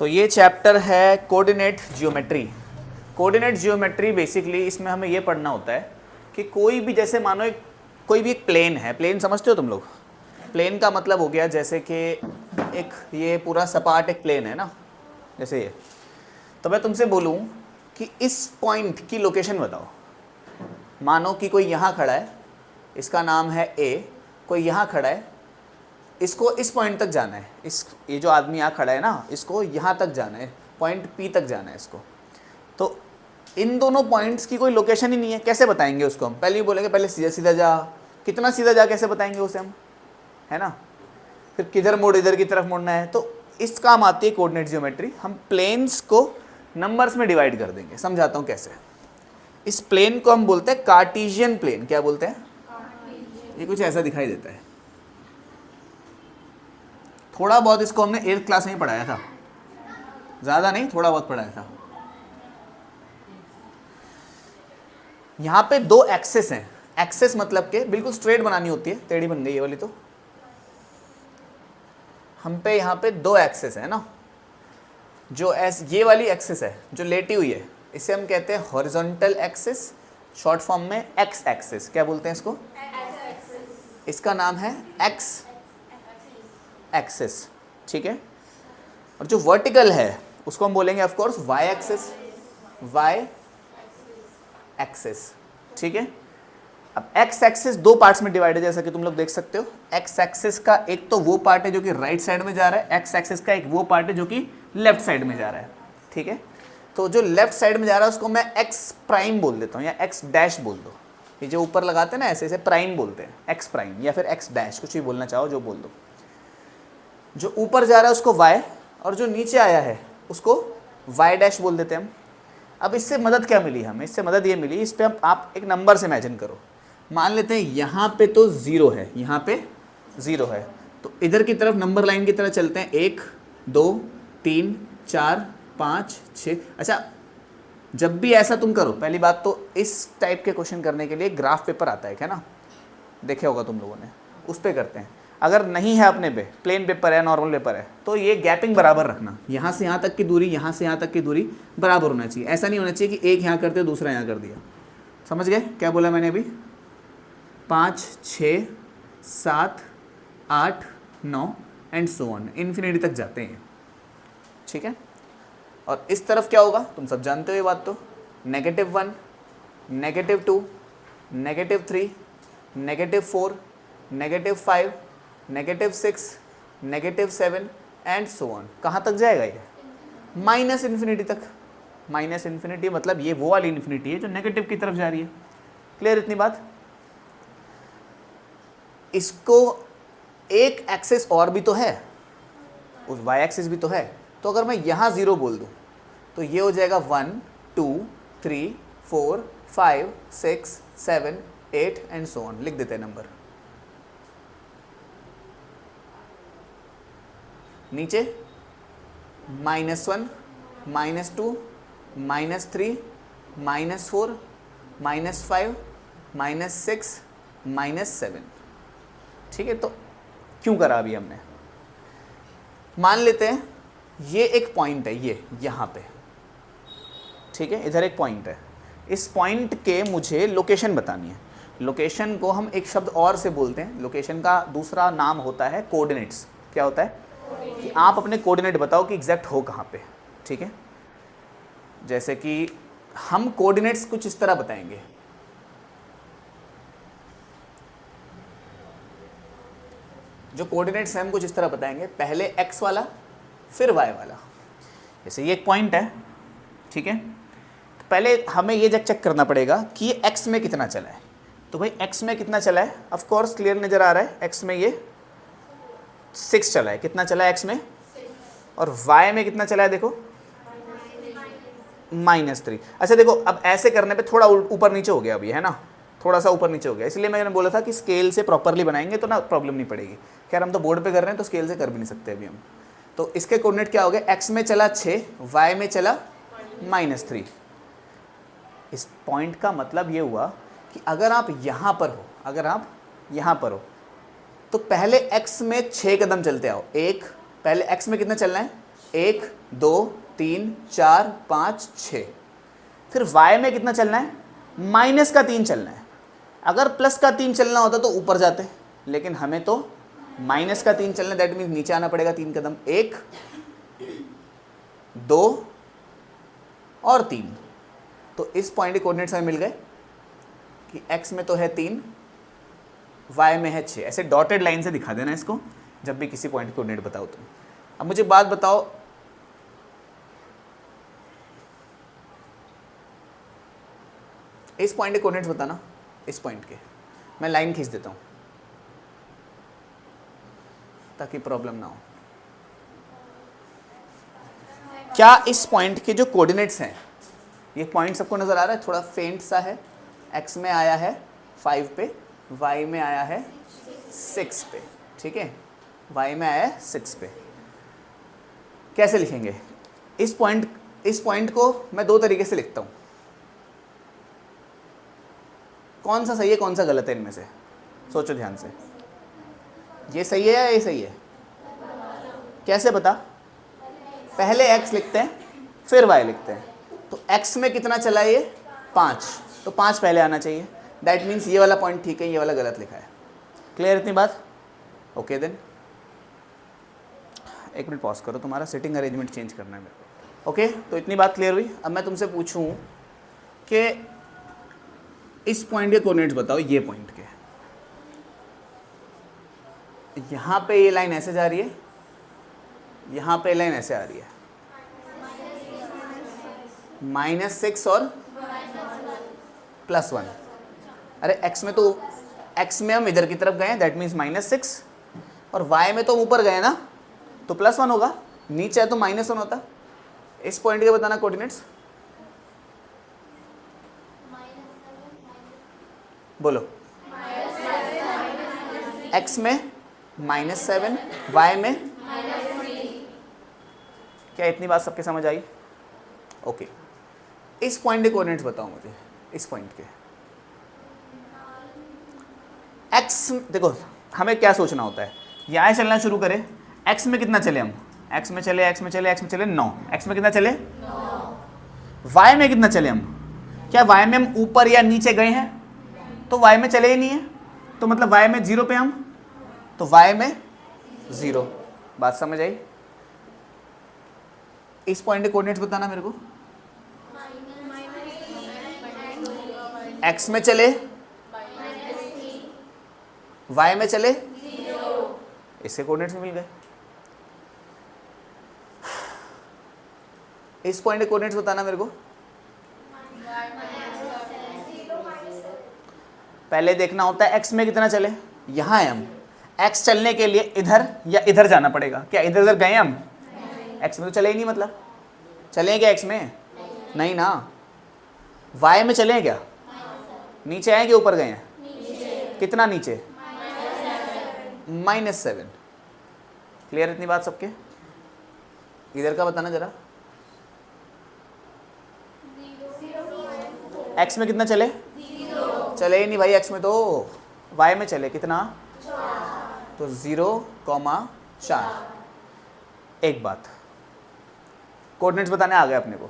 तो ये चैप्टर है coordinate geometry. Coordinate geometry basically इसमें हमें ये पढ़ना होता है कि कोई भी, जैसे मानो कोई भी एक प्लेन है। प्लेन समझते हो तुम लोग? प्लेन का मतलब हो गया जैसे कि एक ये पूरा सपाट एक प्लेन है ना, जैसे ये। तो मैं तुमसे बोलूँ कि इस पॉइंट की लोकेशन बताओ। मानो कि कोई यहाँ खड़ा है, इसका नाम है ए, कोई यहाँ खड़ा है, इसको इस पॉइंट तक जाना है। ये जो आदमी यहाँ खड़ा है ना, इसको यहाँ तक जाना है, पॉइंट पी तक जाना है इसको। तो इन दोनों पॉइंट्स की कोई लोकेशन ही नहीं है, कैसे बताएंगे उसको हम? पहले ही बोलेंगे पहले सीधा सीधा जा। कितना सीधा जा कैसे बताएंगे उसे हम, है ना? फिर किधर मोड़, इधर की तरफ मोड़ना है। तो इस काम आती है कोऑर्डिनेट जियोमेट्री। हम प्लेन्स को नंबर्स में डिवाइड कर देंगे। समझाता हूँ कैसे। इस प्लेन को हम बोलते हैं कार्टेशियन प्लेन। क्या बोलते हैं? ये कुछ ऐसा दिखाई देता है। थोड़ा बहुत इसको हमने 8th क्लास में ही पढ़ाया था, ज़्यादा नहीं, थोड़ा बहुत पढ़ाया था। यहाँ पे दो एक्सेस हैं। एक्सेस मतलब के बिल्कुल स्ट्रेट बनानी होती है, टेढ़ी बन गई ये वाली। तो हम पे यहाँ पे दो एक्सेस है ना, जो ये वाली एक्सेस है जो लेटी हुई है, इसे हम कहते हैं हॉरिजॉन्टल एक्सेस, शॉर्ट फॉर्म में एक्स एक्सेस। क्या बोलते हैं इसको? इसका नाम है एक्स एक्सेस, ठीक है। और जो वर्टिकल है उसको हम बोलेंगे of course Y axis, Y axis, ठीक है। अब एक्स एक्सिस दो पार्ट्स में डिवाइड है, जैसा कि तुम लोग देख सकते हो। एक्स एक्सिस का एक तो वो पार्ट है जो कि राइट साइड में जा रहा है, एक्स एक्सिस का एक वो पार्ट है जो कि लेफ्ट साइड में जा रहा है, ठीक है। तो जो लेफ्ट साइड में जा रहा है उसको मैं एक्स प्राइम बोल देता हूँ, या एक्स डैश बोल दो। ये जो ऊपर लगाते हैं ना ऐसे, ऐसे प्राइम बोलते हैं, एक्स प्राइम या फिर एक्स डैश, कुछ भी बोलना चाहो जो बोल दो। जो ऊपर जा रहा है उसको वाई, और जो नीचे आया है उसको वाई डैश बोल देते हैं हम। अब इससे मदद क्या मिली हमें? इससे मदद ये मिली, इस पर आप एक नंबर से इमेजिन करो। मान लेते हैं यहाँ पे तो 0 है, यहाँ पे 0 है, तो इधर की तरफ नंबर लाइन की तरह चलते हैं। 1 2 3 4 5 6। अच्छा, जब भी ऐसा तुम करो, पहली बात तो इस टाइप के क्वेश्चन करने के लिए ग्राफ पेपर आता है ना, देखे होगा तुम लोगों ने, उस पर करते हैं। अगर नहीं है अपने पे, प्लेन पेपर है, नॉर्मल पेपर है, तो ये गैपिंग बराबर रखना। यहाँ से यहाँ तक की दूरी, यहाँ से यहाँ तक की दूरी बराबर होना चाहिए। ऐसा नहीं होना चाहिए कि एक यहाँ करते हो दूसरा यहाँ कर दिया। समझ गए क्या बोला मैंने अभी? 5 6 7 8 9 एंड सो ऑन, इन्फिनिटी तक जाते हैं, ठीक है। और इस तरफ क्या होगा तुम सब जानते हो ये बात तो। -1 -2 -3 -4 -5 -6 -7 एंड सो ऑन। कहाँ तक जाएगा ये? माइनस इन्फिनिटी तक। माइनस इन्फिनिटी मतलब ये वो वाली इन्फिनिटी है जो नेगेटिव की तरफ जा रही है। क्लियर इतनी बात? इसको एक एक्सिस और भी तो है, उस वाई एक्सिस भी तो है। तो अगर मैं यहाँ 0 बोल दूँ तो ये हो जाएगा 1 2 3 4 5 6 7 8 एंड सो ऑन। लिख देते हैं नंबर नीचे। -1 -2 -3 -4 -5 -6 -7, ठीक है। तो क्यों करा अभी हमने? मान लेते हैं ये एक पॉइंट है, ये यहाँ पे, ठीक है। इधर एक पॉइंट है, इस पॉइंट के मुझे लोकेशन बतानी है। लोकेशन को हम एक शब्द और से बोलते हैं। लोकेशन का दूसरा नाम होता है कोऑर्डिनेट्स। क्या होता है? कि आप अपने कोऑर्डिनेट बताओ कि एग्जैक्ट हो कहाँ पे, ठीक है। जैसे कि हम कोऑर्डिनेट्स कुछ इस तरह बताएंगे। जो कोऑर्डिनेट्स हैं हम कुछ इस तरह बताएंगे, पहले एक्स वाला फिर वाई वाला। जैसे ये एक पॉइंट है, ठीक है। तो पहले हमें ये चेक करना पड़ेगा कि ये एक्स में कितना चला है। तो भाई एक्स में कितना चला है? ऑफ कोर्स क्लियर नजर आ रहा है, एक्स में ये 6 चला है। कितना चला है एक्स में? और वाई में कितना चला है देखो? -3। अच्छा देखो, अब ऐसे करने पे थोड़ा ऊपर नीचे हो गया अभी, है ना, थोड़ा सा ऊपर नीचे हो गया। इसलिए मैंने बोला था कि स्केल से प्रॉपरली बनाएंगे तो ना प्रॉब्लम नहीं पड़ेगी। खैर हम तो बोर्ड पे कर रहे हैं तो स्केल से कर भी नहीं सकते अभी हम। तो इसके कोऑर्डिनेट क्या हो गए? एक्स में चला 6, वाई में चला -3। इस पॉइंट का मतलब ये हुआ कि अगर आप यहाँ पर हो, अगर आप यहाँ पर हो तो पहले x में 6 कदम चलते आओ। एक, पहले x में कितना चलना है? 1 2 3 4 5 6। फिर y में कितना चलना है, माइनस का 3 चलना है। अगर प्लस का 3 चलना होता तो ऊपर जाते, लेकिन हमें तो माइनस का 3 चलना है, दैट मीन्स नीचे आना पड़ेगा 3 कदम। 1 2 और 3। तो इस पॉइंट के कोऑर्डिनेट्स हमें मिल गए कि x में तो है 3, y में है 6। ऐसे डॉटेड लाइन से दिखा देना इसको जब भी किसी पॉइंट के कोऑर्डिनेट बताओ तो। अब मुझे बात बताओ, इस पॉइंट के कोऑर्डिनेट्स बताना। इस पॉइंट के मैं लाइन खींच देता हूं ताकि प्रॉब्लम ना हो। क्या इस पॉइंट के जो कोऑर्डिनेट्स हैं, ये पॉइंट सबको नजर आ रहा है, थोड़ा फेंट सा है। x में आया है 5 पे, y में आया है 6 पे, ठीक है, y में आया है 6 पे। कैसे लिखेंगे इस पॉइंट को? मैं दो तरीके से लिखता हूं। कौन सा सही है कौन सा गलत है इनमें से, सोचो ध्यान से। ये सही है या ये सही है? कैसे पता? पहले x लिखते हैं फिर y लिखते हैं। तो x में कितना चला है ये 5, तो 5 पहले आना चाहिए। दैट मीन्स ये वाला पॉइंट ठीक है, ये वाला गलत लिखा है। क्लियर इतनी बात? ओके देन, एक मिनट पॉज करो, तुम्हारा सिटिंग अरेंजमेंट चेंज करना है मेरे को। ओके, तो इतनी बात क्लियर हुई। अब मैं तुमसे पूछूं कि इस पॉइंट के कोऑर्डिनेट्स बताओ, ये पॉइंट के। यहां पे ये लाइन ऐसे जा रही है, यहां पे लाइन ऐसे आ रही है, -6 और +1। अरे x में तो x में हम इधर की तरफ गए हैं, दैट मीन्स -6, और y में तो हम ऊपर गए ना, तो +1 होगा। नीचे है तो -1 होता। इस पॉइंट के बताना कोऑर्डिनेट्स, बोलो। x में -7, y में, क्या इतनी बात सबके समझ आई? ओके, इस पॉइंट के कोऑर्डिनेट्स बताओ मुझे। इस पॉइंट के x, देखो हमें क्या सोचना होता है, यहाँ चलना शुरू करें। x में कितना चले हम, x में चले 9। x में कितना चले 9। y में कितना चले हम, क्या y में हम ऊपर या नीचे गए हैं? तो y में चले ही नहीं है, तो मतलब y में 0 पे हम, तो y में 0। बात समझ आई? इस पॉइंट के कोऑर्डिनेट्स बताना मेरे को। x में चले, y में चले 0, इसके कोऑर्डिनेट्स मिल गए। इस पॉइंट के कोऑर्डिनेट्स बताना मेरे को। पहले देखना होता है x में कितना चले, यहां है हम, x चलने के लिए इधर या इधर जाना पड़ेगा। क्या इधर उधर गए हम? x में तो चले ही नहीं, मतलब चले क्या x में? नहीं ना। y में चले क्या? नीचे आए कि ऊपर गए हैं? कितना नीचे? -7। क्लियर इतनी बात सबके? इधर का बताना जरा। x में कितना चले? 0। चले ही नहीं भाई x में, तो y में चले कितना? 4। तो 0,4। एक बात, कोऑर्डिनेट्स बताने आ गए अपने को।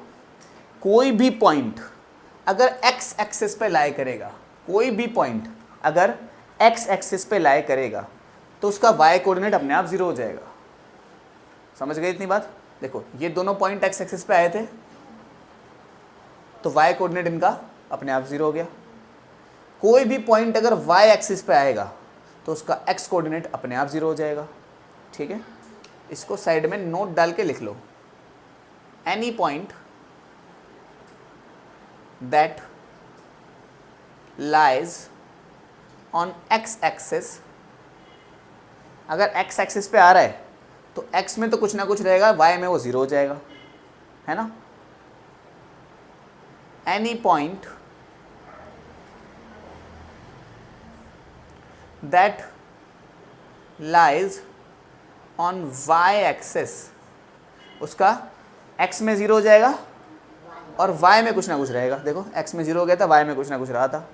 कोई भी पॉइंट अगर x एक्सिस पे लाई करेगा, कोई भी पॉइंट अगर x एक्सिस पे लाई करेगा, तो उसका y कोऑर्डिनेट अपने आप 0 हो जाएगा। समझ गए इतनी बात? देखो ये दोनों पॉइंट x एक्सिस पे आए थे, तो y कोऑर्डिनेट इनका अपने आप 0 हो गया। कोई भी पॉइंट अगर y एक्सिस पे आएगा, तो उसका x कोऑर्डिनेट अपने आप 0 हो जाएगा। ठीक है, इसको साइड में नोट डाल के लिख लो। Any point that lies on x axis, अगर x एक्सिस पे आ रहा है तो x में तो कुछ ना कुछ रहेगा, y में वो 0 हो जाएगा, है ना। Any point that lies on y axis, उसका x में 0 हो जाएगा और y में कुछ ना कुछ रहेगा। देखो x में 0 हो गया था, y में कुछ ना कुछ रहा था।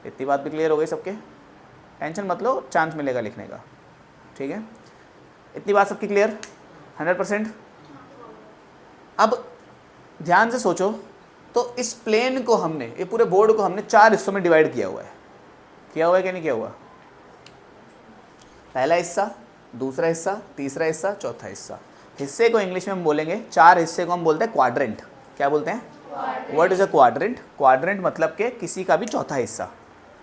इतनी बात भी क्लियर हो गई सबके? टेंशन मत लो, चांस मिलेगा लिखने का। ठीक है, इतनी बात सबकी क्लियर 100%? अब ध्यान से सोचो, तो इस प्लेन को हमने, ये पूरे बोर्ड को हमने 4 हिस्सों में डिवाइड किया हुआ है कि नहीं किया हुआ? पहला हिस्सा, दूसरा हिस्सा, तीसरा हिस्सा, चौथा हिस्सा। हिस्से को इंग्लिश में हम बोलेंगे, 4 हिस्से को हम बोलते हैं क्वाड्रेंट। क्या बोलते हैं? What is a quadrant? Quadrant मतलब कि किसी का भी चौथा हिस्सा।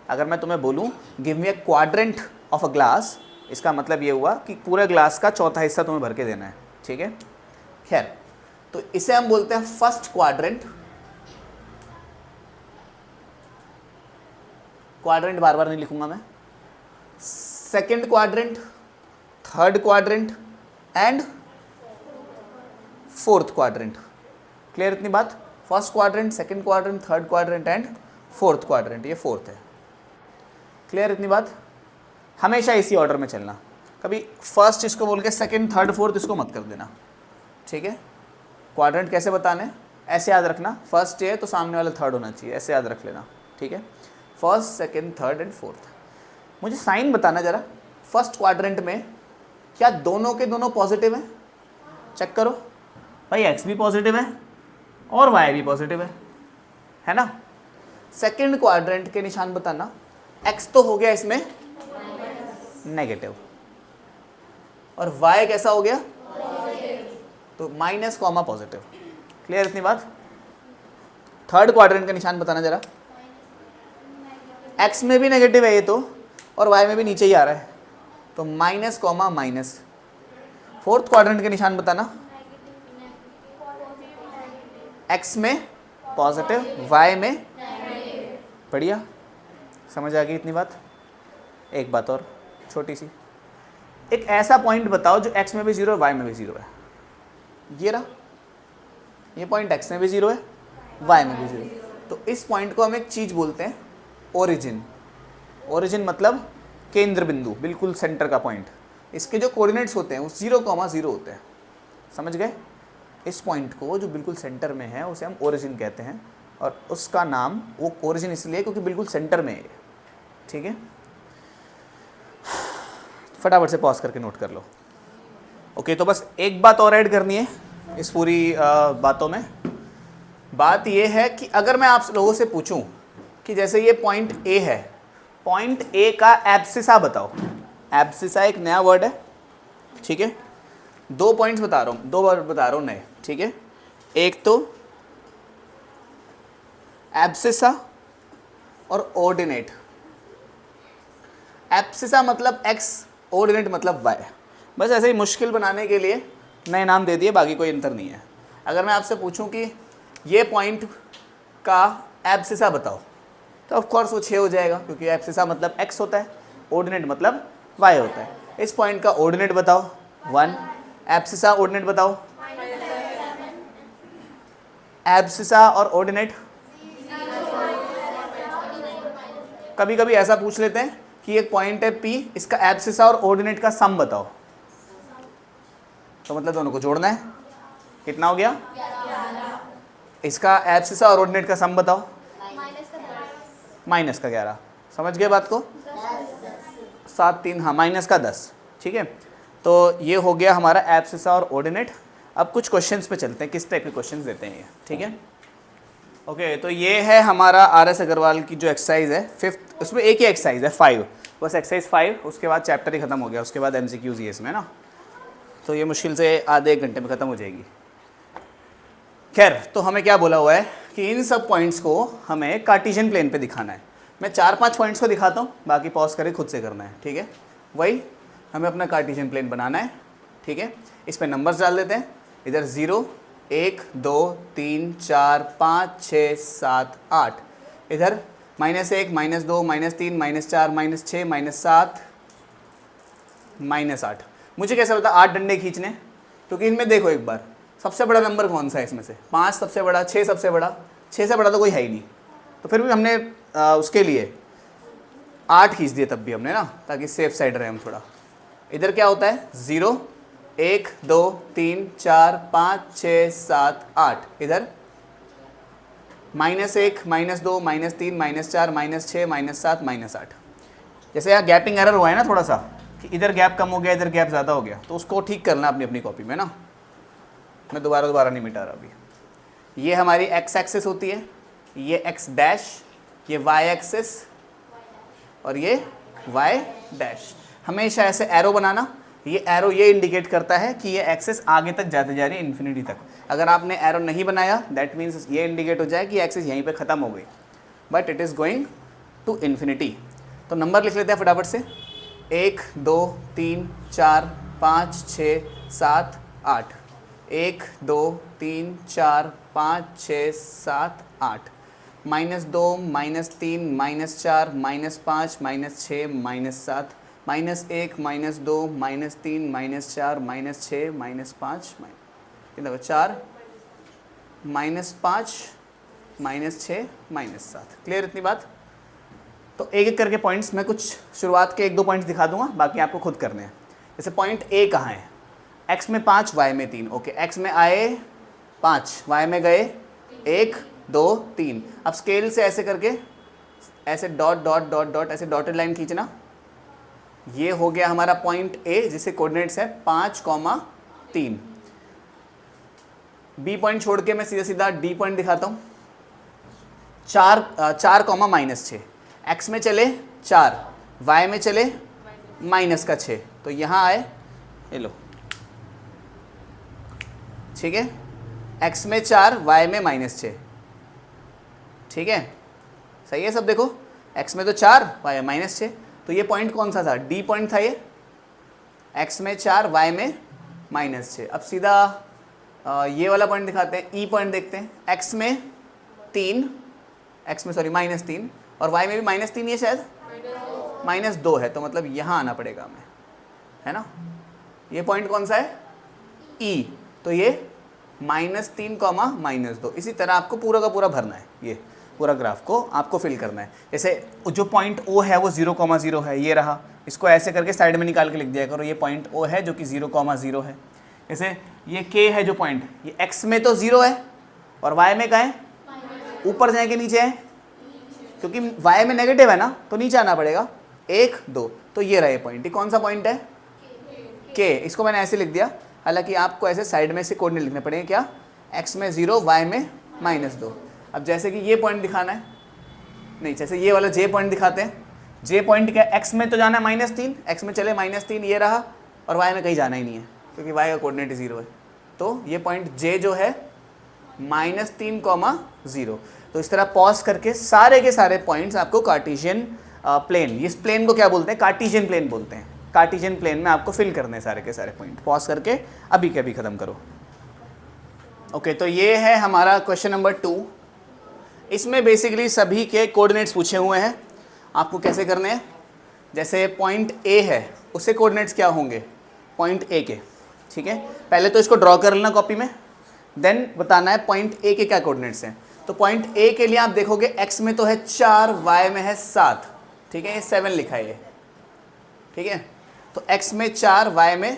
अगर मैं तुम्हें बोलूं give me a quadrant of a glass, इसका मतलब ये हुआ कि पूरे ग्लास का चौथा हिस्सा तुम्हें भर के देना है, ठीक है। खैर, तो इसे हम बोलते हैं फर्स्ट क्वाड्रेंट। क्वाड्रेंट बार बार नहीं लिखूंगा मैं। Second quadrant, third quadrant and fourth quadrant. Clear इतनी बात? First quadrant, second quadrant, third quadrant and fourth quadrant, ये फोर्थ है। क्लियर इतनी बात? हमेशा इसी ऑर्डर में चलना, कभी फर्स्ट इसको बोल के सेकंड, थर्ड, फोर्थ इसको मत कर देना, ठीक है। क्वाड्रेंट कैसे बताने, ऐसे याद रखना, फर्स्ट ये है तो सामने वाला थर्ड होना चाहिए, ऐसे याद रख लेना, ठीक है। First, second, third and fourth. मुझे साइन बताना जरा, फर्स्ट क्वाड्रेंट में क्या दोनों के दोनों पॉजिटिव हैं? चेक करो भाई, एक्स भी पॉजिटिव है और वाई भी पॉजिटिव है ना। सेकंड क्वाड्रेंट के निशान बताना, एक्स तो हो गया इसमें नेगेटिव और वाई कैसा हो गया? तो माइनस कॉमा पॉजिटिव। क्लियर इतनी बात? थर्ड क्वाड्रेंट का निशान बताना जरा, एक्स में भी नेगेटिव है ये तो, और वाई में भी नीचे ही आ रहा है, तो minus comma minus. Fourth quadrant के निशान बताना, एक्स में पॉजिटिव, वाई में बढ़िया। समझ आ गई इतनी बात? एक बात और छोटी सी, एक ऐसा पॉइंट बताओ जो एक्स में भी 0 है, वाई में भी 0 है। ये रहा, ये पॉइंट एक्स में भी 0 है, वाई में भी 0 है। तो इस पॉइंट को हम एक चीज़ बोलते हैं ओरिजिन। ओरिजिन मतलब केंद्र बिंदु, बिल्कुल सेंटर का पॉइंट। इसके जो कोऑर्डिनेट्स होते हैं वो 0,0 होते हैं, समझ गए? इस पॉइंट को जो बिल्कुल सेंटर में है उसे हम ओरिजिन कहते हैं, और उसका नाम वो ओरिजिन इसलिए क्योंकि बिल्कुल सेंटर में है, ठीक है। फटाफट से पॉज करके नोट कर लो। ओके, तो बस एक बात और ऐड करनी है इस पूरी बातों में। बात ये है कि अगर मैं आप लोगों से पूछूं कि जैसे ये पॉइंट ए है, पॉइंट ए का एब्सिसा बताओ। एब्सिसा एक नया वर्ड है, ठीक है। 2 पॉइंट्स बता रहा हूँ, 2 वर्ड बता रहा हूँ नए, ठीक है। एक तो एब्सिसा और ऑर्डिनेट। एब्सिसा मतलब एक्स, ऑर्डिनेट मतलब वाई। बस ऐसे ही मुश्किल बनाने के लिए नए नाम दे दिए, बाकी कोई अंतर नहीं है। अगर मैं आपसे पूछूं कि ये पॉइंट का एब्सिसा बताओ, तो ऑफ कोर्स वो 6 हो जाएगा, क्योंकि एब्सिसा मतलब एक्स होता है, ऑर्डिनेट मतलब वाई होता है। इस पॉइंट का ऑर्डिनेट बताओ 1, एब्सिसा ऑर्डिनेट बताओ। एब्सिसा और ऑर्डिनेट कभी कभी ऐसा पूछ लेते हैं कि एक पॉइंट है P, इसका एब्सिसा और ऑर्डिनेट का सम बताओ, तो मतलब दोनों को जोड़ना है। कितना हो गया? इसका एब्सिसा और ऑर्डिनेट का सम बताओ, माइनस का 11। समझ गए बात को? 7 3, हाँ, माइनस का 10, ठीक है। तो ये हो गया हमारा एब्सिसा और ऑर्डिनेट। अब कुछ क्वेश्चंस पे चलते हैं, किस टाइप के क्वेश्चंस देते हैं ये, ठीक है। ओके, तो ये है हमारा RS अग्रवाल की जो एक्सरसाइज है 5th, उसमें एक ही एक्सरसाइज है 5, बस एक्सरसाइज 5, उसके बाद चैप्टर ही खत्म हो गया, उसके बाद MCQs ही है इसमें ना, तो ये मुश्किल से आधे 1 घंटे में ख़त्म हो जाएगी। खैर, तो हमें क्या बोला हुआ है कि इन सब पॉइंट्स को हमें कार्टेशियन प्लेन पे दिखाना है। मैं 4-5 पॉइंट्स को दिखाता हूँ, बाकी पॉज करके खुद से करना है, ठीक है। वही हमें अपना कार्टेशियन प्लेन बनाना है, ठीक है। इस पर नंबर्स डाल देते हैं, इधर 0 1 2 3 4 5 6 7 8, इधर -1 -2 -3 -4 -6 -7 -8। मुझे कैसे पता 8 डंडे खींचने? क्योंकि इनमें देखो एक बार, सबसे बड़ा नंबर कौन सा है इसमें से? 5 सबसे बड़ा, 6 सबसे बड़ा, 6 से बड़ा तो कोई है ही नहीं, तो फिर भी हमने उसके लिए 8 खींच दिए तब भी हमने ना, ताकि सेफ साइड रहे हम थोड़ा। इधर क्या होता है 0 1 2 3 4 5 6 7 8, इधर -1 -2 -3 -4 -6 -7 -8। जैसे यहाँ गैपिंग एरर हुआ है ना थोड़ा सा, कि इधर गैप कम हो गया, इधर गैप ज़्यादा हो गया, तो उसको ठीक करना अपनी अपनी कॉपी में ना। मैं दोबारा नहीं मिटा रहा अभी। ये हमारी एक्स एक्सिस होती है, ये एक्स डैश, ये वाई एक्सिस और ये वाई डैश। हमेशा ऐसे एरो बनाना, ये एरो ये इंडिकेट करता है कि ये एक्सिस आगे तक जाते जा रही है इन्फिनिटी तक। अगर आपने एरो नहीं बनाया दैट मीन्स ये इंडिकेट हो जाए कि एक्सिस यहीं पे ख़त्म हो गई, but it is going to infinity. तो नंबर लिख लेते हैं फटाफट से, 1 2 3 4 5 6 7 8, 1 2 3 4 5 6 7 8, -2 -3 -4 -5 -6 -7 -1 -2 -3 -4 -6 -5 कितना 4 -5 -6 -7। क्लियर इतनी बात? तो एक एक करके पॉइंट्स मैं कुछ शुरुआत के 1-2 पॉइंट्स दिखा दूंगा, बाकी आपको खुद करने हैं। जैसे पॉइंट ए कहाँ है? एक्स में 5 वाई में 3। ओके, एक्स में आए 5, वाई में गए 1 2 3। अब स्केल से ऐसे करके ऐसे डॉट डॉट डॉट डॉट ऐसे डॉटेड लाइन खींचना। ये हो गया हमारा पॉइंट ए जिसे कोऑर्डिनेट्स है 5,3। बी पॉइंट छोड़ के मैं सीधा सीधा डी पॉइंट दिखाता हूँ। 4,-6। एक्स में चले 4, वाई में चले -6, तो यहाँ आए, ये लो, ठीक है। एक्स में 4, वाई में -6, ठीक है, सही है सब। देखो एक्स में तो 4, वाई में -6, तो ये पॉइंट कौन सा था? डी पॉइंट था ये। एक्स में 4, वाई में -6। अब सीधा ये वाला पॉइंट दिखाते हैं, ई पॉइंट देखते हैं। एक्स में 3, एक्स में सॉरी -3 और वाई में भी -3 ये शायद -2 है, तो मतलब यहाँ आना पड़ेगा हमें, है ना। ये पॉइंट कौन सा है? ई, तो ये -3, -2। इसी तरह आपको पूरा का पूरा भरना है, ये पूरा ग्राफ को आपको फिल करना है। जैसे जो पॉइंट ओ है वो 0,0 है, ये रहा, इसको ऐसे करके साइड में निकाल के लिख दिया करो, ये पॉइंट ओ है जो कि 0,0 है। जैसे ये के है जो पॉइंट, ये एक्स में तो 0 है और वाई में कहाँ है? ऊपर जाएंगे नीचे है, क्योंकि वाई में नेगेटिव है ना, तो नीचे आना पड़ेगा। 1 2, तो ये रहा ये पॉइंट। ये कौन सा पॉइंट है? के। इसको मैंने ऐसे लिख दिया, हालांकि आपको ऐसे साइड में से कोऑर्डिनेट लिखने पड़ेंगे। क्या? एक्स में 0, वाई में -2। अब जैसे कि ये पॉइंट दिखाना है, नहीं, जैसे ये वाला जे पॉइंट दिखाते हैं। जे पॉइंट क्या? एक्स में तो जाना है -3, एक्स में चले -3, ये रहा, और वाई में कहीं जाना ही नहीं है क्योंकि वाई का कोऑर्डिनेट 0 है। तो ये पॉइंट जे जो है -3,0। तो इस तरह पॉज करके सारे के सारे पॉइंट्स आपको कार्टेशियन प्लेन, इस प्लेन को क्या बोलते हैं? कार्टेशियन प्लेन बोलते हैं। कार्टेशियन प्लेन में आपको फिल करने हैं सारे के सारे पॉइंट। पॉज करके अभी के अभी खत्म करो। ओके, तो ये है हमारा क्वेश्चन नंबर 2। इसमें बेसिकली सभी के कोऑर्डिनेट्स पूछे हुए हैं, आपको कैसे करने हैं। जैसे पॉइंट ए है, उससे कोऑर्डिनेट्स क्या होंगे? पॉइंट ए के, ठीक है। पहले तो इसको ड्रॉ कर लेना कॉपी में, देन बताना है पॉइंट ए के क्या कोऑर्डिनेट्स हैं। तो पॉइंट ए के लिए आप देखोगे एक्स में तो है 4, वाई में है 7, ठीक है, ये 7 लिखा है ये, ठीक है। तो एक्स में 4, वाई में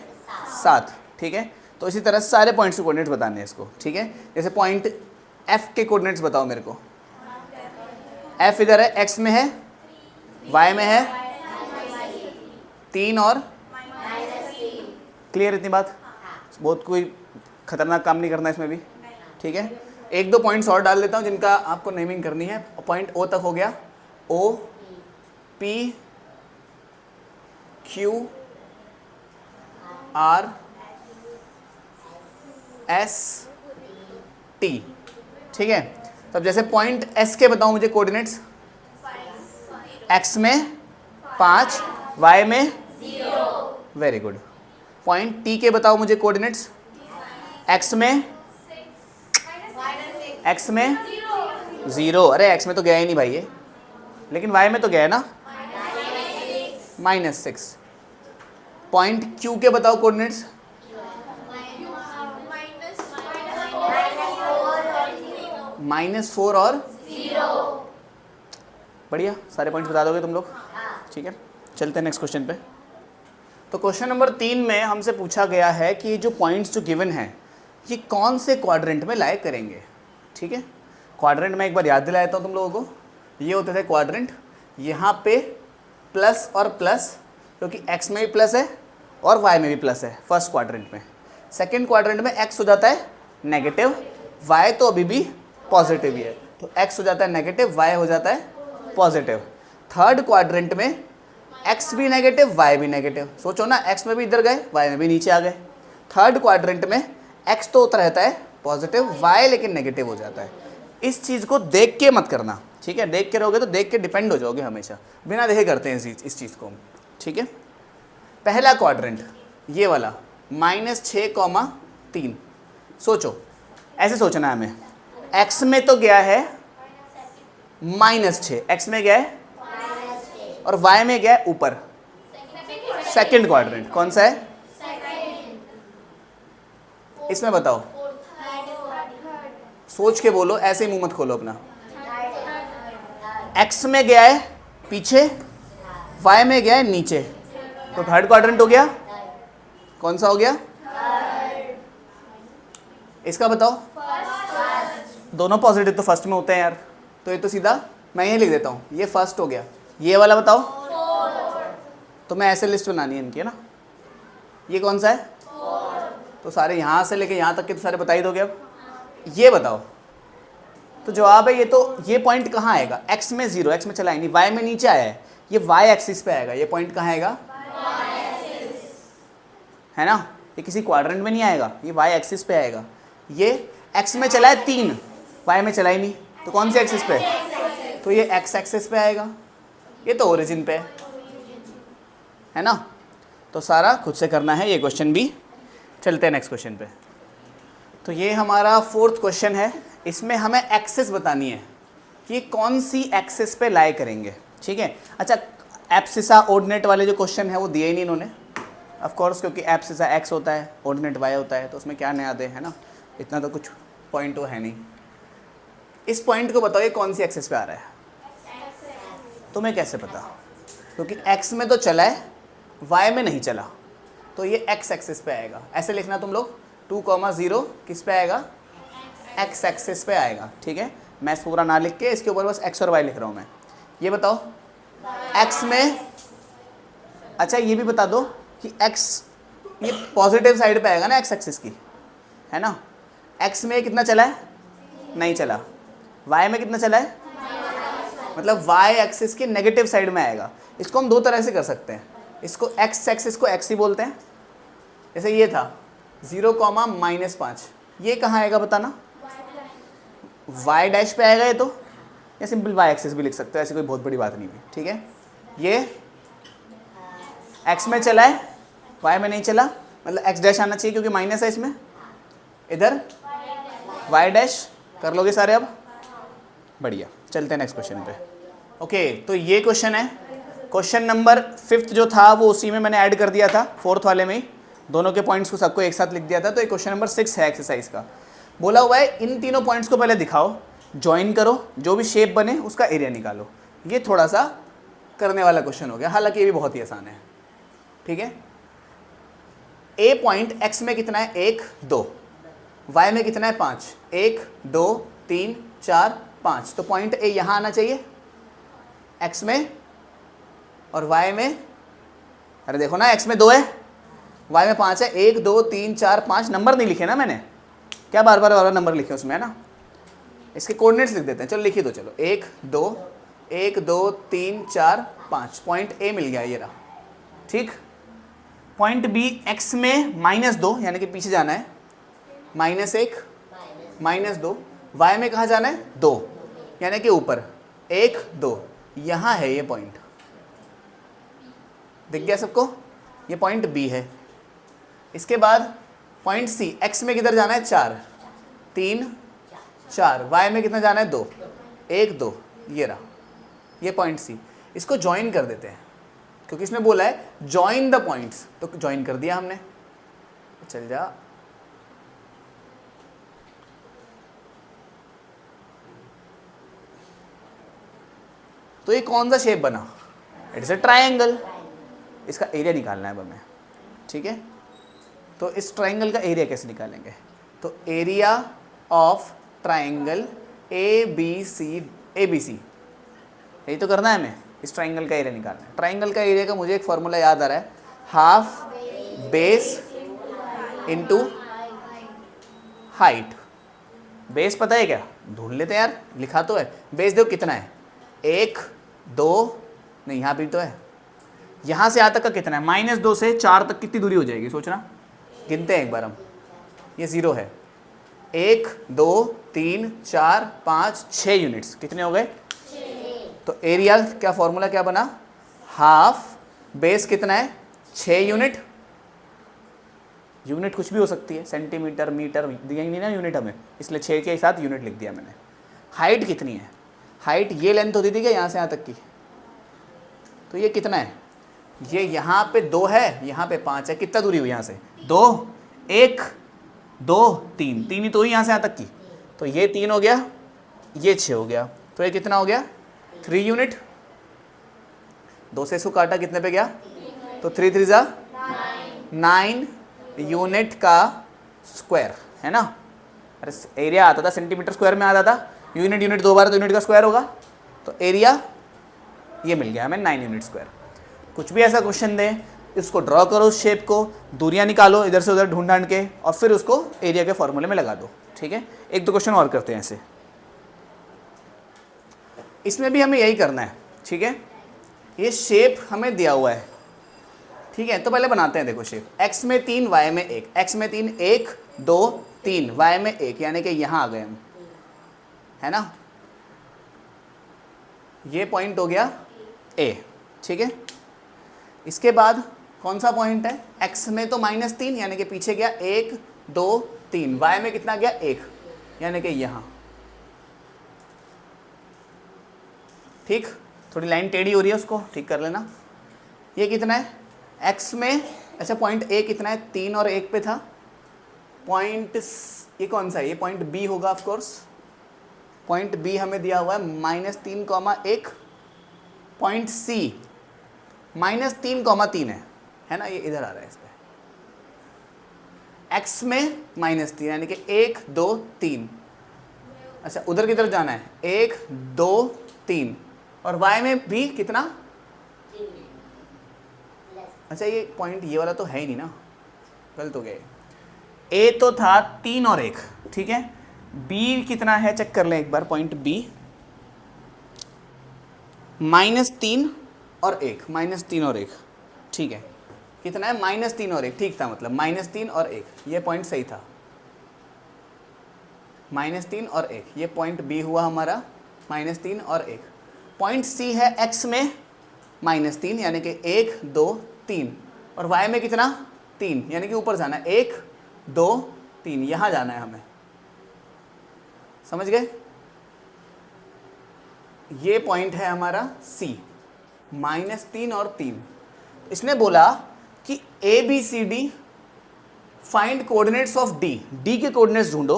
7, ठीक है। तो इसी तरह सारे पॉइंट्स के कोऑर्डिनेट्स बताने हैं इसको, ठीक है। जैसे पॉइंट एफ के कोऑर्डिनेट्स बताओ मेरे को। एफ इधर है, एक्स में है, वाई में है 3 और क्लियर इतनी बात? बहुत कोई खतरनाक काम नहीं करना इसमें भी, ठीक है। 1-2 पॉइंट्स और डाल देता हूँ जिनका आपको नेमिंग करनी है। पॉइंट ओ तक हो गया, O P Q R S T, ठीक है। तब जैसे पॉइंट एस के बताओ मुझे कोऑर्डिनेट्स। एक्स में 5, वाई में 0, वेरी गुड। पॉइंट टी के बताओ मुझे कोऑर्डिनेट्स। एक्स में 0, अरे एक्स में तो गया ही नहीं भाई ये, लेकिन वाई में तो गया है ना, -6। पॉइंट क्यू के बताओ कोऑर्डिनेट्स। -4 और 0। बढ़िया, सारे पॉइंट्स बता दोगे तुम लोग, ठीक है। चलते हैं नेक्स्ट क्वेश्चन पे। तो क्वेश्चन नंबर 3 में हमसे पूछा गया है कि जो पॉइंट्स जो गिवन हैं ये कौन से क्वाड्रेंट में लाए करेंगे, ठीक है। क्वाड्रेंट में एक बार याद दिला देता हूँ तुम लोगों को, ये होते थे क्वाड्रेंट। यहाँ पे प्लस और प्लस, क्योंकि एक्स में भी प्लस है और वाई में भी प्लस है फर्स्ट क्वाड्रेंट में। सेकंड क्वाड्रेंट में एक्स हो जाता है नेगेटिव, y तो अभी भी पॉजिटिव ही है, तो x हो जाता है नेगेटिव, y हो जाता है पॉजिटिव। थर्ड क्वाड्रेंट में x भी नेगेटिव, y भी नेगेटिव। सोचो ना, x में भी इधर गए, y में भी नीचे आ गए। थर्ड क्वाड्रेंट में x तो होता रहता है पॉजिटिव, y लेकिन नेगेटिव हो जाता है। इस चीज़ को देख के मत करना, ठीक है? देख के रहोगे तो देख के डिपेंड हो जाओगे हमेशा, बिना देखे करते हैं इस चीज़ को, ठीक है? पहला क्वाड्रेंट ये वाला -6,3। सोचो, ऐसे सोचना है हमें, x में तो गया है -6, x में गया है और y में गया है ऊपर। सेकंड क्वाड्रेंट कौन सा है इसमें बताओ? सोच के बोलो, ऐसे ही मुंह मत खोलो अपना। x में गया है पीछे, y में गया है नीचे, तो थर्ड क्वाड्रेंट हो गया। कौन सा हो गया? इसका बताओ। दोनों पॉजिटिव तो फर्स्ट में होते हैं यार, तो ये तो सीधा मैं ये लिख देता हूँ, ये फर्स्ट हो गया। ये वाला बताओ। तो मैं ऐसे लिस्ट बनानी है इनकी, है ना? ये कौन सा है? तो सारे यहाँ से लेके यहाँ तक के तो सारे बता ही दोगे। अब ये बताओ, तो जवाब है ये। तो ये पॉइंट कहाँ आएगा? x में 0, x में चला ही नहीं, y में नीचे आया है, ये y एक्सिस पे आएगा। ये पॉइंट कहाँ आएगा? है ना? ये किसी क्वाड्रेंट में नहीं आएगा, ये y एक्सिस पे आएगा। ये x में चला है 3, y में चला ही नहीं, तो कौन से एक्सिस पे? तो ये x एक्सिस पे आएगा। ये तो ओरिजिन पे है ना? तो सारा खुद से करना है ये क्वेश्चन भी। चलते हैं नेक्स्ट क्वेश्चन पे। तो ये हमारा फोर्थ क्वेश्चन है, इसमें हमें एक्सिस बतानी है कि कौन सी एक्सिस पे लाई करेंगे, ठीक है? अच्छा, एब्सिसा ऑर्डिनेट वाले जो क्वेश्चन है वो दिए ही नहीं इन्होंने, ऑफ कोर्स, क्योंकि एब्सिसा x होता है, ऑर्डिनेट y होता है, तो उसमें क्या नया दे, है ना? इतना तो कुछ पॉइंट वो है नहीं। इस पॉइंट को बताओ, ये कौन सी एक्सिस पे आ रहा है? तुम्हें कैसे पता? क्योंकि x में तो चला है, y में नहीं चला, तो ये x एक्सिस पे आएगा। ऐसे लिखना तुम लोग, 2,0 किस पे आएगा? x एक्सिस पे आएगा, ठीक है? मैं पूरा ना लिख के इसके ऊपर बस x और y लिख रहा हूँ मैं। ये बताओ x में, अच्छा ये भी बता दो कि x ये पॉजिटिव साइड पे आएगा ना x एक्सिस की, है ना? x में कितना चला है? नहीं चला। y में कितना चला है? मतलब y एक्सिस के नेगेटिव साइड में आएगा। इसको हम दो तरह से कर सकते हैं, इसको x एक्सिस को x ही बोलते हैं। जैसे ये था 0,-5, ये कहाँ आएगा बताना? y डैश पे आएगा ये तो, या सिंपल y एक्सिस भी लिख सकते हो, ऐसी कोई बहुत बड़ी बात नहीं है, ठीक है? ये x में चला है, y में नहीं चला, मतलब x डैश आना चाहिए क्योंकि माइनस है इसमें। इधर y डैश कर लोगे सारे अब? बढ़िया, चलते हैं नेक्स्ट क्वेश्चन पे। ओके, तो ये क्वेश्चन है। क्वेश्चन नंबर 5 जो था वो उसी में मैंने ऐड कर दिया था, 4th वाले में ही दोनों के पॉइंट्स को सबको एक साथ लिख दिया था। तो ये क्वेश्चन नंबर 6 है एक्सरसाइज का। बोला हुआ है इन तीनों पॉइंट्स को पहले दिखाओ, ज्वाइन करो, जो भी शेप बने उसका एरिया निकालो। ये थोड़ा सा करने वाला क्वेश्चन हो गया, हालांकि ये भी बहुत ही आसान है, ठीक है? ए पॉइंट x में कितना है? 1, 2, y में कितना है? 5, 1, 2, 3, 4, 5। तो पॉइंट ए यहाँ आना चाहिए x में, और y में, अरे देखो ना, x में 2 है, y में 5 है। 1, 2, 3, 4, 5 नंबर नहीं लिखे ना मैंने, क्या बार बार नंबर लिखे उसमें, है ना? इसके कोऑर्डिनेट्स लिख देते हैं, चलो लिखिए। तो चलो 1, 2, 1, 2, 3, 4, 5, पॉइंट ए मिल गया, ये रहा, ठीक? पॉइंट बी x में -2, यानी कि पीछे जाना है, -1, -2। y में कहाँ जाना है? 2, यानी कि ऊपर, 1, 2, यहाँ है ये पॉइंट, दिख गया सबको? ये पॉइंट बी है। इसके बाद पॉइंट सी, x में किधर जाना है? 4, 3, 4, y में कितना जाना है? 2, 1, 2, ये रहा, ये पॉइंट सी। इसको ज्वाइन कर देते हैं, क्योंकि इसमें बोला है ज्वाइन द पॉइंट्स, तो ज्वाइन कर दिया हमने। चल जा, तो ये कौन सा शेप बना? It is a triangle. इसका एरिया निकालना है अब हमें, ठीक है? तो इस ट्रायंगल का एरिया कैसे निकालेंगे? तो एरिया ऑफ ट्रायंगल ABC, यही तो करना है हमें, इस ट्रायंगल का एरिया निकालना है। ट्रायंगल का एरिया का मुझे एक फॉर्मूला याद आ रहा है, half base into height. Base पता है क्या, ढूंढ लेते हैं यार, लिखा तो है। बेस देखो कितना है, 1 2, नहीं यहाँ भी तो है, यहाँ से यहाँ तक का कितना है, -2 से 4 तक कितनी दूरी हो जाएगी सोचना, गिनते हैं एक बार हम। ये 0 है, 1 2 3 4 5 6 यूनिट्स, कितने हो गए, तो एरिया क्या फॉर्मूला क्या बना, हाफ बेस कितना है 6 यूनिट, यूनिट कुछ भी हो सकती है, सेंटीमीटर मीटर दिया ही नहीं ना यूनिट हमें, इसलिए 6 के साथ यूनिट लिख दिया मैंने। हाइट कितनी है, हाइट ये लेंथ होती थी क्या यहाँ से यहाँ तक की, तो ये कितना है, ये यहाँ पे 2 है, यहाँ पे 5 है, कितना दूरी हुई यहाँ से, 2 1 2 3, 3 ही तो हुई यहाँ से यहाँ तक की, तो ये 3 हो गया, ये 6 हो गया, तो ये कितना हो गया 3 यूनिट। 2 से इसको काटा कितने पे गया, तो 3 3 जा 9 यूनिट का स्क्वायर है ना। अरे एरिया आता था सेंटीमीटर स्क्वायर में आता था, यूनिट यूनिट 2 बार तो यूनिट का स्क्वायर होगा, तो एरिया ये मिल गया हमें 9 यूनिट स्क्वायर। कुछ भी ऐसा क्वेश्चन दें, इसको ड्रॉ करो उस शेप को, दूरियां निकालो इधर से उधर ढूंढ ढांड के, और फिर उसको एरिया के फॉर्मूले में लगा दो। ठीक है, एक दो क्वेश्चन और करते हैं ऐसे, इसमें भी हमें यही करना है। ठीक है, ये शेप हमें दिया हुआ है, ठीक है, तो पहले बनाते हैं। देखो शेप, x में 3 y में 1, x में 3 1 2 3 y में 1, यानी कि यहाँ आ गए हम, है ना, ये पॉइंट हो गया A। ठीक है, इसके बाद कौन सा पॉइंट है, x में तो -3 यानी कि पीछे गया 1 2 3, y में कितना गया 1 यानी कि यहाँ। ठीक, थोड़ी लाइन टेढ़ी हो रही है, उसको ठीक कर लेना। ये कितना है x में, अच्छा पॉइंट A कितना है, 3 और 1 पे था, पॉइंट ये कौन सा है, ये पॉइंट B होगा ऑफ कोर्स, पॉइंट B हमें दिया हुआ है -3,1, पॉइंट C -3,3 है ना, ये इधर आ रहा है इस पे, x में -3 यानी कि 1 2 3, अच्छा उधर की तरफ जाना है 1 2 3, और y में भी कितना, अच्छा ये पॉइंट ये वाला तो है ही नहीं ना, गलत हो गया। A तो था 3 और 1, ठीक है, B कितना है चेक कर लें एक बार, पॉइंट B -3 और 1, -3 और 1, ठीक है, कितना है -3 और 1, ठीक था, मतलब -3 और 1, ये पॉइंट सही था, -3 और 1, ये पॉइंट B हुआ हमारा -3 और 1। पॉइंट C है x में -3 यानी कि 1 2 3, और y में कितना 3 यानी कि ऊपर जाना है 1 2 3, यहाँ जाना है हमें, समझ गए। ये पॉइंट है हमारा C, -3 और 3। इसने बोला कि ABCD find coordinates of D, D के कोऑर्डिनेट्स ढूंढो।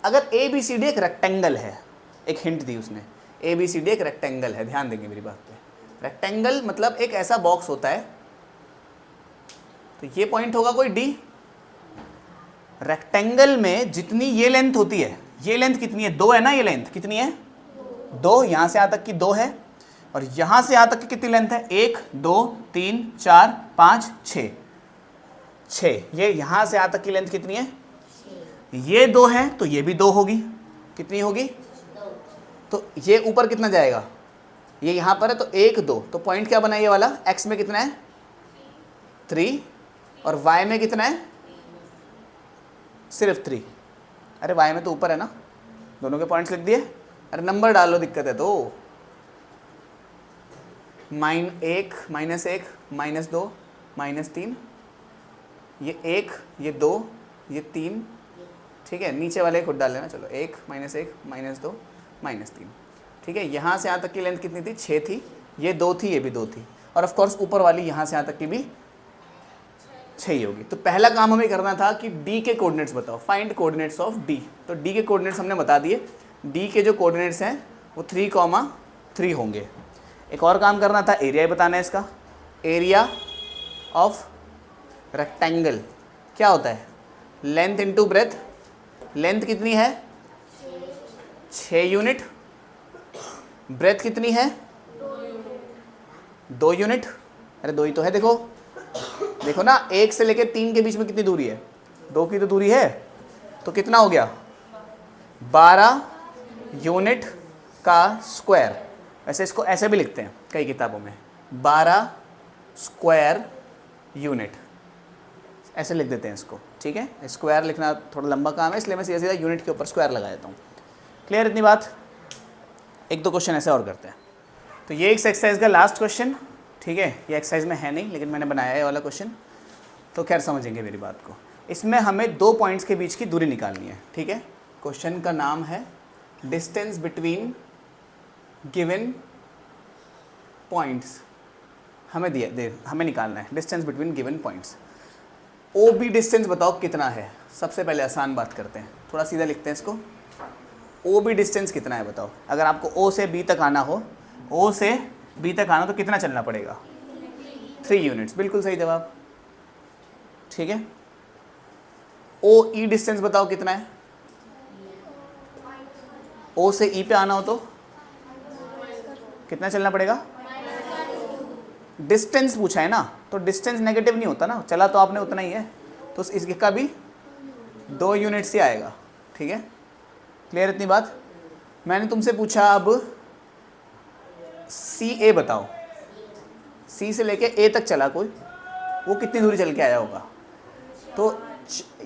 अगर ABCD एक रेक्टेंगल है, एक हिंट दी उसने, ABCD एक रेक्टेंगल है, ध्यान देंगे मेरी बात पे, रेक्टेंगल मतलब एक ऐसा बॉक्स होता है, तो ये पॉइंट होगा कोई D। रेक्टेंगल में जितनी ये लेंथ होती है, ये लेंथ कितनी है 2 है ना, ये लेंथ कितनी है 2, यहाँ से यहाँ तक की 2 है, और यहाँ से यहाँ तक की कितनी लेंथ है 1 2 3 4 5 6 6, ये यहाँ से यहाँ तक की लेंथ कितनी है, ये 2 है तो ये भी 2 होगी, कितनी होगी, तो ये ऊपर कितना जाएगा, ये यहाँ पर है तो 1 2, तो पॉइंट क्या बना ये वाला, x में कितना है 3 और y में कितना है सिर्फ 3, अरे y में तो ऊपर है ना, दोनों के पॉइंट्स लिख दिए, अरे नंबर डालो दिक्कत है तो, -1 -2 -3, ये 1 ये 2 ये 3, ठीक है, नीचे वाले खुद डाल लेना, चलो 1 -1 -2 -3, ठीक है, यहाँ से यहाँ तक की लेंथ कितनी थी 6 थी, ये 2 थी ये भी 2 थी, और ऑफ कोर्स ऊपर वाली यहाँ से यहाँ तक की भी 6 ही होगी। तो पहला काम हमें करना था कि D के कोऑर्डिनेट्स बताओ, फाइंड कोऑर्डिनेट्स ऑफ D। तो D के कोऑर्डिनेट्स हमने बता दिए, D के जो कोऑर्डिनेट्स हैं वो 3,3 होंगे। एक और काम करना था, एरिया ही बताना है इसका, एरिया ऑफ रेक्टेंगल क्या होता है, लेंथ इंटू ब्रेथ, लेंथ कितनी है 6 यूनिट, ब्रेथ कितनी है 2 यूनिट, अरे 2 ही तो है, देखो ना 1 से लेकर 3 के बीच में कितनी दूरी है, 2 की तो दूरी है, तो कितना हो गया 12 यूनिट का स्क्वायर। वैसे इसको ऐसे भी लिखते हैं कई किताबों में 12 स्क्वायर यूनिट, ऐसे लिख देते हैं इसको, ठीक है। स्क्वायर लिखना थोड़ा लंबा काम है, इसलिए मैं सीधा सीधा यूनिट के ऊपर स्क्वायर लगा देता हूँ। क्लियर इतनी बात? एक दो क्वेश्चन ऐसे और करते हैं। तो ये एक एक्सरसाइज का लास्ट क्वेश्चन, ठीक है। ये एक्सरसाइज में है नहीं, लेकिन मैंने बनाया है वाला क्वेश्चन, तो खैर समझेंगे मेरी बात को। इसमें हमें 2 पॉइंट्स के बीच की दूरी निकालनी है, ठीक है। क्वेश्चन का नाम है डिस्टेंस बिटवीन गिवन पॉइंट्स। हमें हमें निकालना है distance between given points. O B distance बताओ कितना है। सबसे पहले आसान बात करते हैं, थोड़ा सीधा लिखते हैं इसको। ओ बी डिस्टेंस कितना है बताओ। अगर आपको ओ से बी तक आना हो, ओ से बी तक आना तो कितना चलना पड़ेगा 3 यूनिट्स, बिल्कुल सही जवाब, ठीक है। ओ ई डिस्टेंस बताओ कितना है। ओ से ई पे आना हो तो कितना चलना पड़ेगा। डिस्टेंस पूछा है ना, तो डिस्टेंस नेगेटिव नहीं होता ना, चला तो आपने उतना ही है, तो इसका भी 2 यूनिट से आएगा, ठीक है। क्लियर इतनी बात? मैंने तुमसे पूछा अब सी ए बताओ, सी से लेके ए तक चला कोई, वो कितनी दूरी चल के आया होगा। तो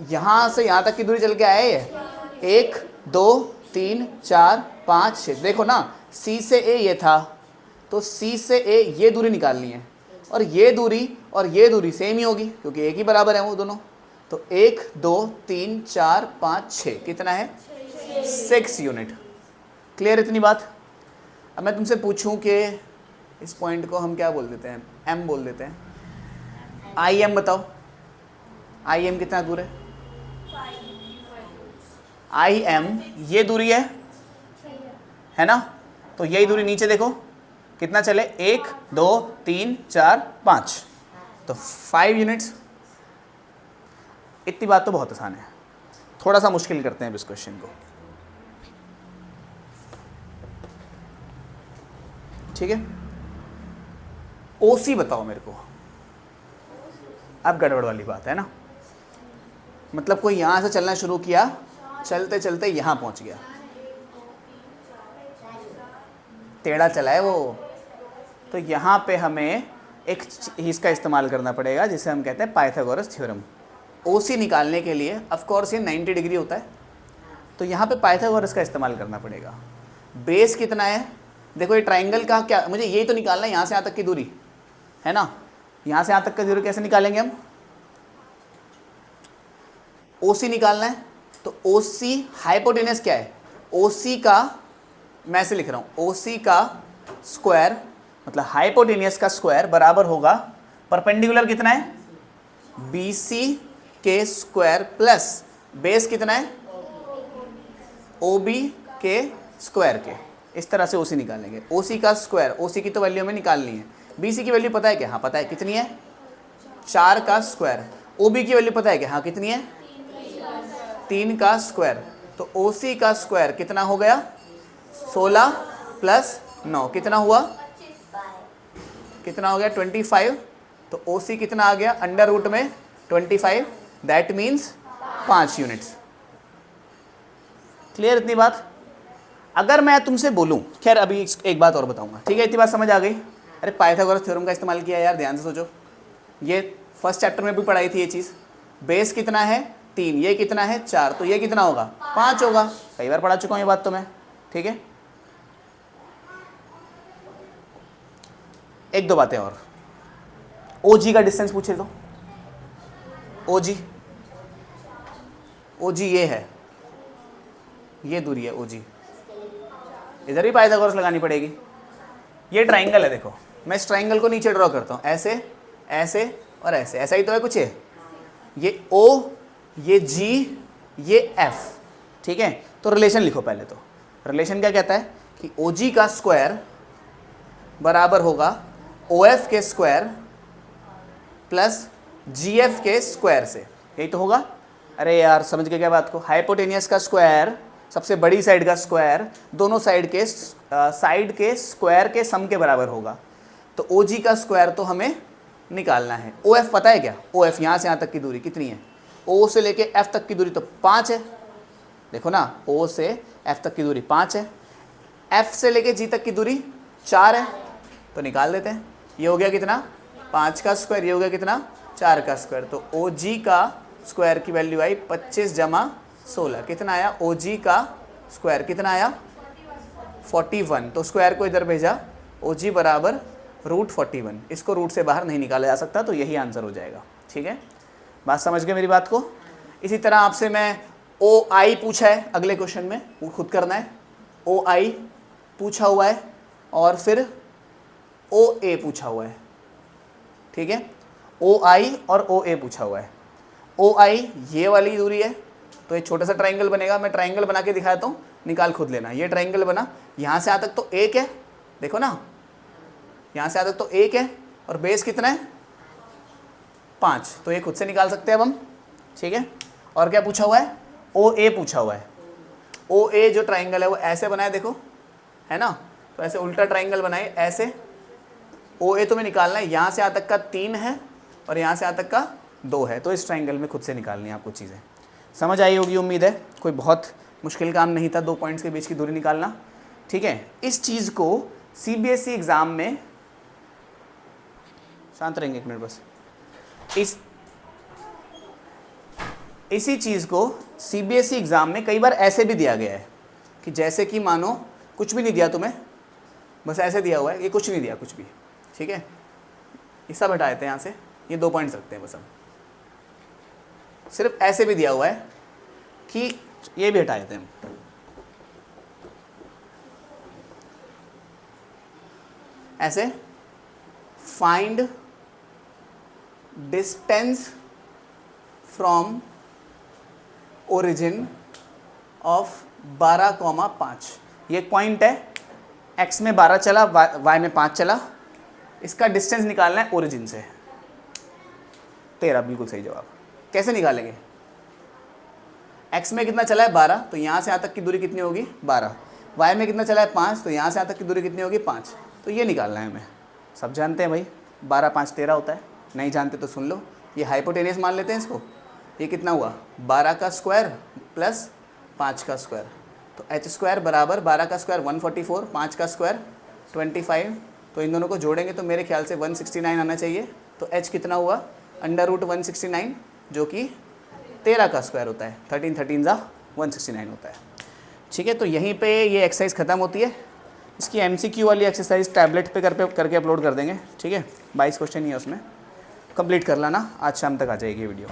यहाँ से यहाँ तक की दूरी चल के आया है 1 2 3 4 5 6। देखो ना, सी से ए ये था, तो सी से ए ये दूरी निकालनी है, और ये दूरी सेम ही होगी क्योंकि एक ही बराबर है वो दोनों। तो 1 2 3 4 5 6 कितना है 6 यूनिट। क्लियर इतनी बात? अब मैं तुमसे पूछूं कि इस पॉइंट को हम क्या बोल देते हैं, एम बोल देते हैं। आई एम बताओ, आई एम कितना दूर है। आई एम ये दूरी है ना, तो यही दूरी नीचे देखो कितना चले 1 2 3 4 5, तो 5 यूनिट्स। इतनी बात तो बहुत आसान है, थोड़ा सा मुश्किल करते हैं इस क्वेश्चन को, ठीक है। ओसी बताओ मेरे को। अब गड़बड़ वाली बात है ना, मतलब कोई यहां से चलना शुरू किया, चलते चलते यहां पहुंच गया, टेढ़ा चला है वो, तो यहाँ पे हमें एक चीज़ का इस्तेमाल करना पड़ेगा जिसे हम कहते हैं पाइथागोरस थ्योरम। ओसी निकालने के लिए ऑफ कोर्स ये 90 डिग्री होता है, तो यहाँ पे पाइथागोरस का इस्तेमाल करना पड़ेगा। बेस कितना है, देखो ये ट्राइंगल का क्या, मुझे यही तो निकालना है, यहाँ से यहाँ तक की दूरी है ना, यहाँ से यहाँ तक की दूरी कैसे निकालेंगे हम, ओसी निकालना है। तो ओसी हाइपोटेनस क्या है, ओसी का, मैं ऐसे लिख रहा हूँ, ओसी का स्क्वायर मतलब हाइपोटेनियस का स्क्वायर बराबर होगा परपेंडिकुलर कितना है बीसी के स्क्वायर प्लस बेस कितना है ओबी के स्क्वायर के। इस तरह से ओसी निकालेंगे। ओसी का स्क्वायर, ओसी की तो वैल्यू हमें निकालनी है, बीसी की वैल्यू पता है क्या, हाँ पता है, कितनी है 4 का स्क्वायर। ओबी की वैल्यू पता है क्या, हाँ कितनी है 3 का स्क्वायर। तो ओसी का स्क्वायर कितना हो गया 16 प्लस 9 कितना हुआ, कितना हो गया 25। तो ओसी कितना आ गया अंडर रूट में 25, दैट मीन्स 5 यूनिट्स। क्लियर इतनी बात? अगर मैं तुमसे बोलूं, खैर अभी एक बात और बताऊंगा, ठीक है, इतनी बात समझ आ गई। अरे पाइथागोरस थ्योरम का इस्तेमाल किया यार, ध्यान से सोचो, ये फर्स्ट चैप्टर में भी पढ़ाई थी ये चीज़। बेस कितना है 3, ये कितना है 4, तो ये कितना होगा 5 होगा। कई बार पढ़ा चुका हूँ ये बात तो मैं, ठीक है। एक दो बातें और, ओजी का डिस्टेंस पूछे तो, ओजी ये है, ये दूरी है ओजी, इधर भी पाइथागोरस लगानी पड़ेगी। ये ट्राइंगल है, देखो मैं इस ट्राइंगल को नीचे ड्रॉ करता हूँ, ऐसे ऐसे और ऐसे, ऐसा ही तो है कुछ है। ये ओ, ये जी, ये एफ, ठीक है। तो रिलेशन लिखो पहले। तो रिलेशन क्या कहता है कि ओजी का स्क्वायर बराबर होगा OF के स्क्वायर प्लस GF के स्क्वायर से, यही तो होगा। अरे यार समझ गए क्या बात को, हाइपोटेनियस का स्क्वायर सबसे बड़ी साइड का स्क्वायर दोनों साइड के स्क्वायर के सम के बराबर होगा। तो OG का स्क्वायर तो हमें निकालना है। OF पता है क्या, OF यहाँ से यहाँ तक की दूरी कितनी है, O से लेके F तक की दूरी तो 5 है, देखो ना, O से F तक की दूरी 5 है, F से लेके G तक की दूरी 4 है, तो निकाल देते हैं। ये हो गया कितना, 5 का स्क्वायर, ये हो गया कितना, 4 का स्क्वायर। तो OG का स्क्वायर की वैल्यू आई 25 जमा 16, कितना आया, OG का स्क्वायर कितना आया 41। तो स्क्वायर को इधर भेजा, OG बराबर √41। इसको रूट से बाहर नहीं निकाला जा सकता, तो यही आंसर हो जाएगा। ठीक है, बात समझ गए मेरी बात को। इसी तरह आपसे मैं OI पूछा है अगले क्वेश्चन में, वो खुद करना है। OI पूछा हुआ है और फिर OA पूछा हुआ है। ठीक है, OI और OA पूछा हुआ है। OI ये वाली दूरी है, तो एक छोटा सा ट्राइंगल बनेगा, मैं ट्राइंगल बना के दिखाता हूँ, निकाल खुद लेना। ये ट्राइंगल बना, यहाँ से यहाँ तक तो 1 है, देखो ना, यहाँ से यहाँ तक तो 1 है और बेस कितना है 5, तो ये खुद से निकाल सकते हैं अब हम। ठीक है, और क्या पूछा हुआ है, OA पूछा हुआ है। OA जो ट्राइंगल है वो ऐसे बनाए, देखो है ना, तो ऐसे उल्टा ट्राइंगल बनाए ऐसे। OA तुम्हें निकालना है, यहाँ से यहाँ तक का 3 है और यहाँ से यहाँ तक का 2 है, तो इस ट्राइंगल में खुद से निकालनी है आपको चीज़ें। समझ आई होगी उम्मीद है, कोई बहुत मुश्किल काम नहीं था 2 पॉइंट्स के बीच की दूरी निकालना। ठीक है, इस चीज़ को CBSE एग्ज़ाम में, शांत रहेंगे एक मिनट बस, इसी चीज़ को CBSE एग्ज़ाम में कई बार ऐसे भी दिया गया है कि जैसे कि मानो कुछ भी नहीं दिया तुम्हें, बस ऐसे दिया हुआ है, ये कुछ नहीं दिया कुछ भी। ठीक है, ये सब हटा देते हैं यहाँ से, ये 2 पॉइंट्स रखते हैं बस हम। सिर्फ ऐसे भी दिया हुआ है कि ये भी हटा देते हैं हम। ऐसे find distance from origin of 12,5। ये एक पॉइंट है, x में 12 चला, y में 5 चला, इसका डिस्टेंस निकालना है ओरिजिन से। 13 बिल्कुल सही जवाब। कैसे निकालेंगे, x में कितना चला है 12, तो यहाँ से यहाँ तक की दूरी कितनी होगी 12। y में कितना चला है 5, तो यहाँ से यहाँ तक की दूरी कितनी होगी 5। तो ये निकालना है हमें। सब जानते हैं भाई, 12 5 13 होता है, नहीं जानते तो सुन लो। ये हाइपोटेनियस मान लेते हैं इसको। ये कितना हुआ 12 का स्क्वायर प्लस 5 का स्क्वायर, तो h² बराबर 12 का स्क्वायर 144, 5 का स्क्वायर 25। तो इन दोनों को जोड़ेंगे तो मेरे ख्याल से 169 आना चाहिए। तो h कितना हुआ √169, जो कि 13 का स्क्वायर होता है। 13 13 जा 169 होता है। ठीक है, तो यहीं पे ये एक्सरसाइज ख़त्म होती है। इसकी MCQ वाली एक्सरसाइज टैबलेट पे करके अपलोड कर देंगे। ठीक है, 22 क्वेश्चन ही है उसमें, कंप्लीट कर लेना, आज शाम तक आ जाएगी वीडियो।